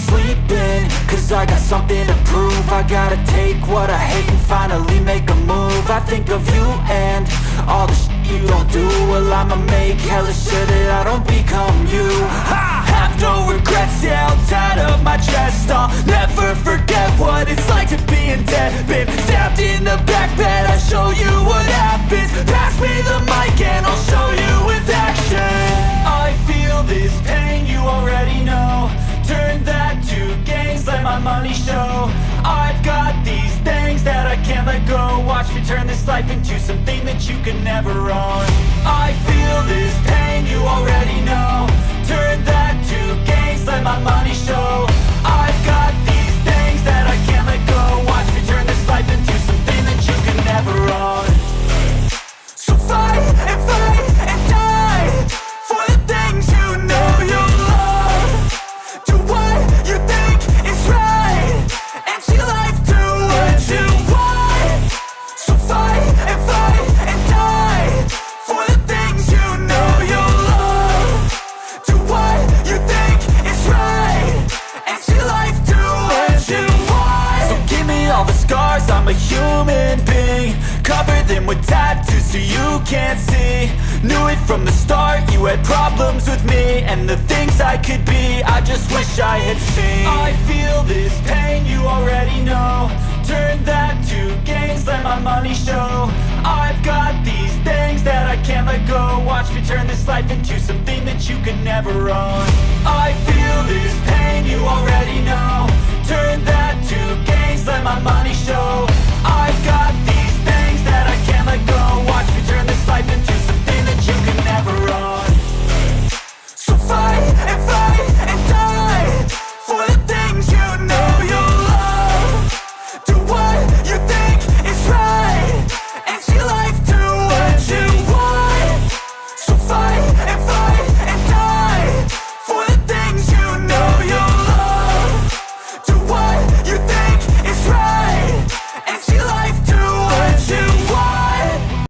sleeping, cause I got something to prove. I gotta take what I hate and finally make a move. I think of you and all the shit you don't do. Well, I'ma make hella sure that I don't become you. I have no regrets, yeah, I'll tie up my chest. I'll never forget what it's like to be in debt. Been stabbed in the back bed, I'll show you what happens. Pass me the mic and I'll show you with action. I feel this pain, you already know. Turn that to gains, let my money show. I've got these things that I can't let go. Watch me turn this life into something that you can never own. I feel this pain, you already know. Turn that to gains, let my money show. I've got these things that I can't let go. Watch me turn this life into something that you can never own. So fight and die for the things you know you love. Do what you think is right and see life do what you want. So fight and die for the things you know you love. Do what you think is right and see life do what you want. So give me all the scars, I'm a human being. Cover them with tattoos so you can't see. Knew it from the start, you had problems with me and the things I could be, I just wish I had seen. I feel this pain, you already know. Turn that to gains, let my money show. I've got these things that I can't let go. Watch me turn this life into something that you can never own. I feel this pain, you already know. Turn that